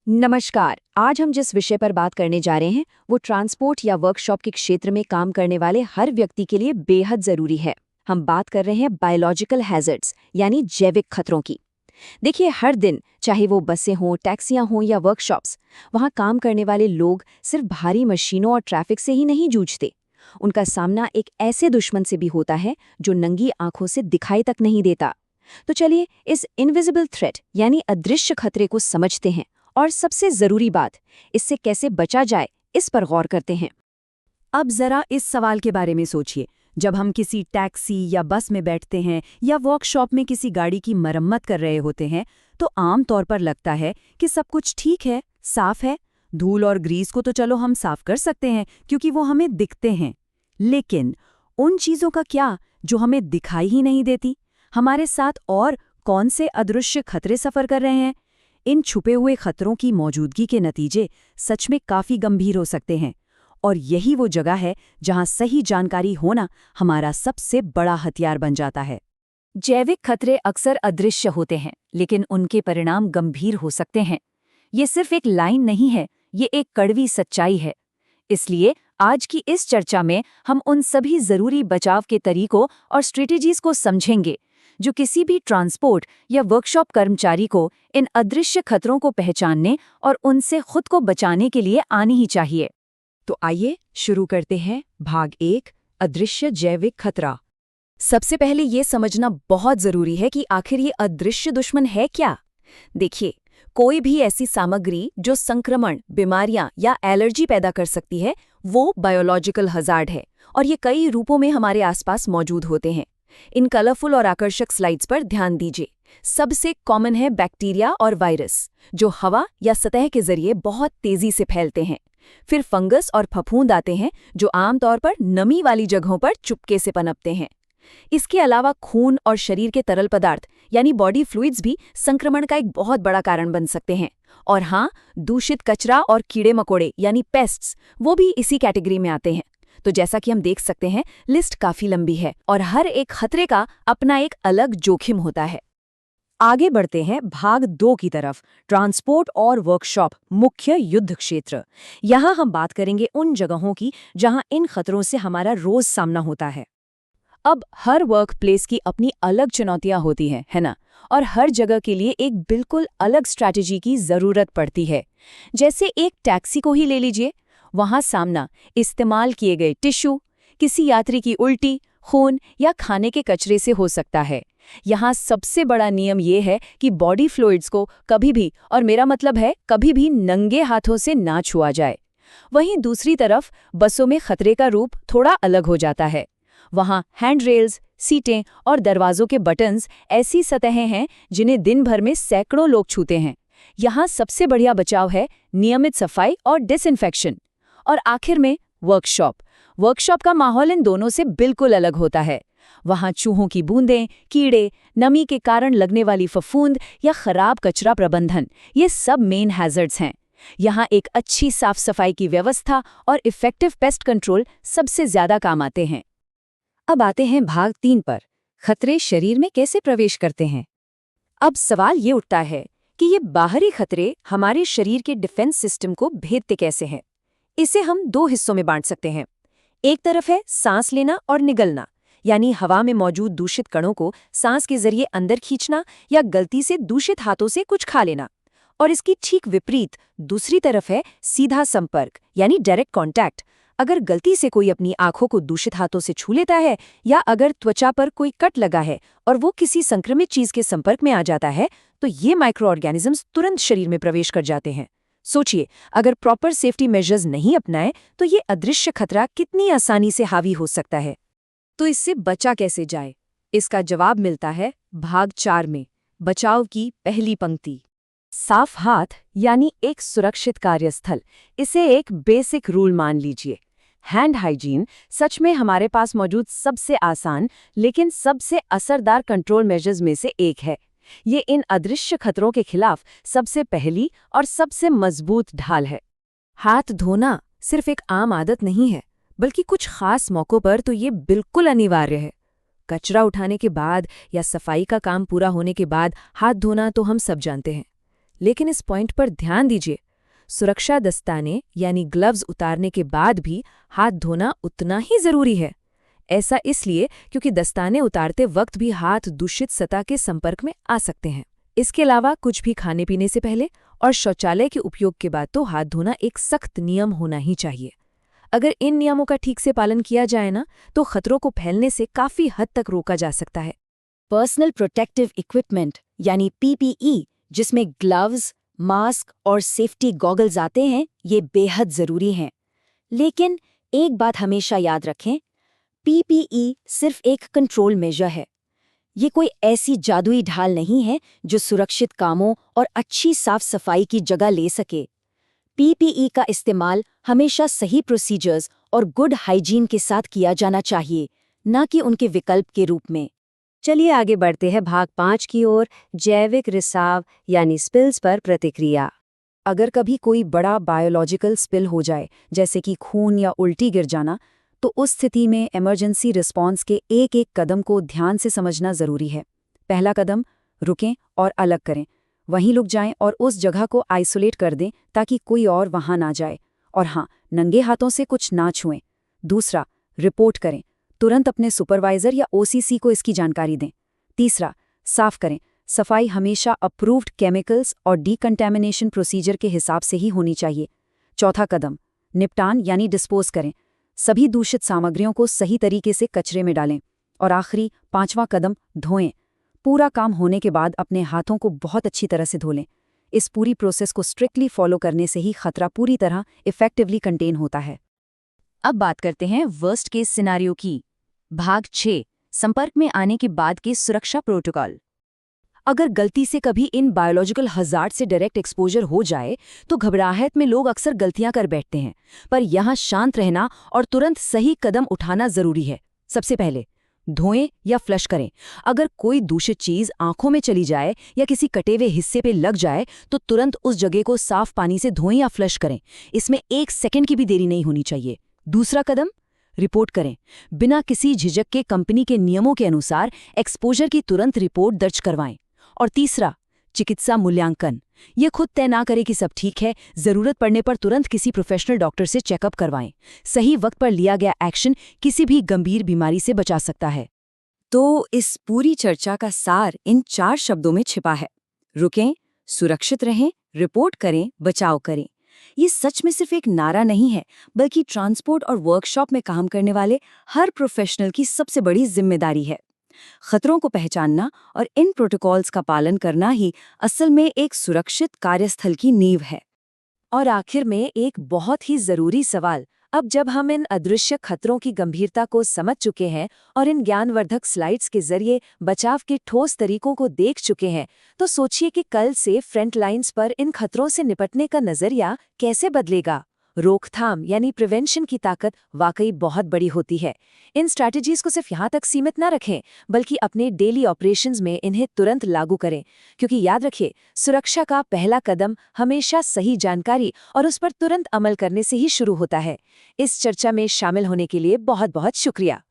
नमस्कार। आज हम जिस विषय पर बात करने जा रहे हैं वो ट्रांसपोर्ट या वर्कशॉप के क्षेत्र में काम करने वाले हर व्यक्ति के लिए बेहद जरूरी है। हम बात कर रहे हैं बायोलॉजिकल हैजर्ड्स यानी जैविक खतरों की। देखिए, हर दिन चाहे वो बसें हों, टैक्सियां हों या वर्कशॉप्स, वहाँ काम करने वाले लोग सिर्फ भारी मशीनों और ट्रैफिक से ही नहीं जूझते। उनका सामना एक ऐसे दुश्मन से भी होता है जो नंगी आंखों से दिखाई तक नहीं देता। तो चलिए इस इनविजिबल थ्रेट यानी अदृश्य खतरे को समझते हैं और सबसे जरूरी बात, इससे कैसे बचा जाए इस पर गौर करते हैं। अब जरा इस सवाल के बारे में सोचिए। जब हम किसी टैक्सी या बस में बैठते हैं या वर्कशॉप में किसी गाड़ी की मरम्मत कर रहे होते हैं तो आम तौर पर लगता है कि सब कुछ ठीक है, साफ है। धूल और ग्रीस को तो चलो हम साफ कर सकते हैं क्योंकि वो हमें दिखते हैं। लेकिन उन चीज़ों का क्या जो हमें दिखाई ही नहीं देती? हमारे साथ और कौन से अदृश्य खतरे सफ़र कर रहे हैं? इन छुपे हुए खतरों की मौजूदगी के नतीजे सच में काफ़ी गंभीर हो सकते हैं। और यही वो जगह है जहां सही जानकारी होना हमारा सबसे बड़ा हथियार बन जाता है। जैविक खतरे अक्सर अदृश्य होते हैं, लेकिन उनके परिणाम गंभीर हो सकते हैं। ये सिर्फ एक लाइन नहीं है, ये एक कड़वी सच्चाई है। इसलिए आज की इस चर्चा में हम उन सभी जरूरी बचाव के तरीकों और स्ट्रेटेजीज को समझेंगे जो किसी भी ट्रांसपोर्ट या वर्कशॉप कर्मचारी को इन अदृश्य खतरों को पहचानने और उनसे खुद को बचाने के लिए आनी ही चाहिए। तो आइए शुरू करते हैं भाग 1, अदृश्य जैविक खतरा। सबसे पहले ये समझना बहुत जरूरी है कि आखिर ये अदृश्य दुश्मन है क्या। देखिए, कोई भी ऐसी सामग्री जो संक्रमण, बीमारियां या एलर्जी पैदा कर सकती है वो बायोलॉजिकल हजार्ड है और ये कई रूपों में हमारे आसपास मौजूद होते हैं। इन कलरफुल और आकर्षक स्लाइड्स पर ध्यान दीजिए। सबसे कॉमन है बैक्टीरिया और वायरस, जो हवा या सतह के जरिए बहुत तेजी से फैलते हैं। फिर फंगस और फफूंद आते हैं जो आमतौर पर नमी वाली जगहों पर चुपके से पनपते हैं। इसके अलावा खून और शरीर के तरल पदार्थ यानी बॉडी फ्लूइड्स भी संक्रमण का एक बहुत बड़ा कारण बन सकते हैं। और हाँ, दूषित कचरा और कीड़े मकोड़े यानी पेस्ट्स, वो भी इसी कैटेगरी में आते हैं। तो जैसा कि हम देख सकते हैं, लिस्ट काफी लंबी है और हर एक खतरे का अपना एक अलग जोखिम होता है। आगे बढ़ते हैं भाग 2 की तरफ, ट्रांसपोर्ट और वर्कशॉप, मुख्य युद्ध क्षेत्र। यहाँ हम बात करेंगे उन जगहों की जहाँ इन खतरों से हमारा रोज सामना होता है। अब हर वर्क प्लेस की अपनी अलग चुनौतियाँ होती हैं, है ना? और हर जगह के लिए एक बिल्कुल अलग स्ट्रैटेजी की जरूरत पड़ती है। जैसे एक टैक्सी को ही ले लीजिए, वहाँ सामना इस्तेमाल किए गए टिश्यू, किसी यात्री की उल्टी, खून या खाने के कचरे से हो सकता है। यहाँ सबसे बड़ा नियम ये है कि बॉडी फ्लूइड्स को कभी भी, और मेरा मतलब है कभी भी, नंगे हाथों से ना छुआ जाए। वहीं दूसरी तरफ बसों में खतरे का रूप थोड़ा अलग हो जाता है। वहाँ हैंड रेल्स, सीटें और दरवाजों के बटन्स ऐसी सतहें हैं जिन्हें दिन भर में सैकड़ों लोग छूते हैं। यहाँ सबसे बढ़िया बचाव है नियमित सफाई और डिसइंफेक्शन। और आखिर में वर्कशॉप का माहौल इन दोनों से बिल्कुल अलग होता है। वहाँ चूहों की बूंदें, कीड़े, नमी के कारण लगने वाली फफूंद या खराब कचरा प्रबंधन, ये सब मेन हैजर्ड्स हैं। यहाँ एक अच्छी साफ सफाई की व्यवस्था और इफेक्टिव पेस्ट कंट्रोल सबसे ज्यादा काम आते हैं। अब आते हैं भाग 3 पर, खतरे शरीर में कैसे प्रवेश करते हैं। अब सवाल ये उठता है कि ये बाहरी खतरे हमारे शरीर के डिफेंस सिस्टम को भेदते कैसे हैं। इसे हम 2 हिस्सों में बांट सकते हैं। एक तरफ है सांस लेना और निगलना, यानी हवा में मौजूद दूषित कणों को सांस के जरिए अंदर खींचना या गलती से दूषित हाथों से कुछ खा लेना। और इसकी ठीक विपरीत दूसरी तरफ है सीधा संपर्क यानी डायरेक्ट कांटेक्ट। अगर गलती से कोई अपनी आंखों को दूषित हाथों से छू लेता है या अगर त्वचा पर कोई कट लगा है और वो किसी संक्रमित चीज के संपर्क में आ जाता है, तो ये माइक्रो ऑर्गेनिजम्स तुरंत शरीर में प्रवेश कर जाते हैं। सोचिए, अगर प्रॉपर सेफ्टी मेजर्स नहीं अपनाए तो ये अदृश्य खतरा कितनी आसानी से हावी हो सकता है। तो इससे बचा कैसे जाए? इसका जवाब मिलता है भाग 4 में, बचाव की पहली पंक्ति। साफ हाथ यानी एक सुरक्षित कार्यस्थल, इसे एक बेसिक रूल मान लीजिए। हैंड हाइजीन सच में हमारे पास मौजूद सबसे आसान लेकिन सबसे असरदार कंट्रोल मेजर्स में से एक है। ये इन अदृश्य खतरों के खिलाफ सबसे पहली और सबसे मजबूत ढाल है। हाथ धोना सिर्फ एक आम आदत नहीं है, बल्कि कुछ खास मौक़ों पर तो ये बिल्कुल अनिवार्य है। कचरा उठाने के बाद या सफाई का काम पूरा होने के बाद हाथ धोना तो हम सब जानते हैं। लेकिन इस पॉइंट पर ध्यान दीजिए, सुरक्षा दस्ताने यानी ग्लव्स उतारने के बाद भी हाथ धोना उतना ही जरूरी है। ऐसा इसलिए क्योंकि दस्ताने उतारते वक्त भी हाथ दूषित सतह के संपर्क में आ सकते हैं। इसके अलावा कुछ भी खाने पीने से पहले और शौचालय के उपयोग के बाद तो हाथ धोना एक सख्त नियम होना ही चाहिए। अगर इन नियमों का ठीक से पालन किया जाए ना, तो खतरों को फैलने से काफी हद तक रोका जा सकता है। पर्सनल प्रोटेक्टिव इक्विपमेंट यानी पीपीई, जिसमें ग्लव्स, मास्क और सेफ्टी गॉगल्स आते हैं, ये बेहद जरूरी हैं। लेकिन एक बात हमेशा याद रखें, पीपीई सिर्फ एक कंट्रोल मेजर है। ये कोई ऐसी जादुई ढाल नहीं है जो सुरक्षित कामों और अच्छी साफ सफाई की जगह ले सके। पीपीई का इस्तेमाल हमेशा सही प्रोसीजर्स और गुड हाइजीन के साथ किया जाना चाहिए, न कि उनके विकल्प के रूप में। चलिए आगे बढ़ते हैं भाग 5 की ओर, जैविक रिसाव यानी स्पिल्स पर प्रतिक्रिया। अगर कभी कोई बड़ा बायोलॉजिकल स्पिल हो जाए, जैसे कि खून या उल्टी गिर जाना, तो उस स्थिति में इमरजेंसी रिस्पॉन्स के एक एक कदम को ध्यान से समझना जरूरी है। पहला कदम, रुकें और अलग करें। वहीं रुक जाएं और उस जगह को आइसोलेट कर दें ताकि कोई और वहां ना जाए। और हाँ, नंगे हाथों से कुछ ना छुएं। दूसरा, रिपोर्ट करें। तुरंत अपने सुपरवाइजर या ओसीसी को इसकी जानकारी दें। तीसरा, साफ करें। सफाई हमेशा अप्रूव्ड केमिकल्स और डीकंटेमिनेशन प्रोसीजर के हिसाब से ही होनी चाहिए। चौथा कदम, निपटान यानी डिस्पोज करें। सभी दूषित सामग्रियों को सही तरीके से कचरे में डालें। और आखिरी 5वां कदम, धोएं। पूरा काम होने के बाद अपने हाथों को बहुत अच्छी तरह से धो लें। इस पूरी प्रोसेस को स्ट्रिक्टली फॉलो करने से ही खतरा पूरी तरह इफेक्टिवली कंटेन होता है। अब बात करते हैं वर्स्ट केस सिनारियो की। भाग 6, संपर्क में आने के बाद के सुरक्षा प्रोटोकॉल। अगर गलती से कभी इन बायोलॉजिकल हजार्ड से डायरेक्ट एक्सपोजर हो जाए तो घबराहट में लोग अक्सर गलतियां कर बैठते हैं, पर यहां शांत रहना और तुरंत सही कदम उठाना जरूरी है। सबसे पहले धोएं या फ्लश करें। अगर कोई दूषित चीज आंखों में चली जाए या किसी कटे हुए हिस्से पे लग जाए तो तुरंत उस जगह को साफ पानी से धोएं या फ्लश करें। इसमें 1 सेकंड की भी देरी नहीं होनी चाहिए। दूसरा कदम, रिपोर्ट करें। बिना किसी झिझक के कंपनी के नियमों के अनुसार एक्सपोजर की तुरंत रिपोर्ट दर्ज करवाएं। और तीसरा, चिकित्सा मूल्यांकन। ये खुद तय ना करे कि सब ठीक है, जरूरत पड़ने पर तुरंत किसी प्रोफेशनल डॉक्टर से चेकअप करवाएं। सही वक्त पर लिया गया एक्शन किसी भी गंभीर बीमारी से बचा सकता है। तो इस पूरी चर्चा का सार इन 4 शब्दों में छिपा है। रुकें, सुरक्षित रहें, रिपोर्ट करें, बचाव करें। ये सच में सिर्फ एक नारा नहीं है, बल्कि ट्रांसपोर्ट और वर्कशॉप में काम करने वाले हर प्रोफेशनल की सबसे बड़ी जिम्मेदारी है। खतरों को पहचानना और इन प्रोटोकॉल्स का पालन करना ही असल में एक सुरक्षित कार्यस्थल की नींव है। और आखिर में एक बहुत ही जरूरी सवाल, अब जब हम इन अदृश्य खतरों की गंभीरता को समझ चुके हैं और इन ज्ञानवर्धक स्लाइड्स के जरिए बचाव के ठोस तरीकों को देख चुके हैं, तो सोचिए कि कल से फ्रंट लाइन्स पर इन खतरों से निपटने का नजरिया कैसे बदलेगा। रोकथाम यानी प्रिवेंशन की ताकत वाकई बहुत बड़ी होती है। इन स्ट्रैटेजीज को सिर्फ यहाँ तक सीमित ना रखें, बल्कि अपने डेली ऑपरेशंस में इन्हें तुरंत लागू करें, क्योंकि याद रखिए, सुरक्षा का पहला कदम हमेशा सही जानकारी और उस पर तुरंत अमल करने से ही शुरू होता है। इस चर्चा में शामिल होने के लिए बहुत बहुत शुक्रिया।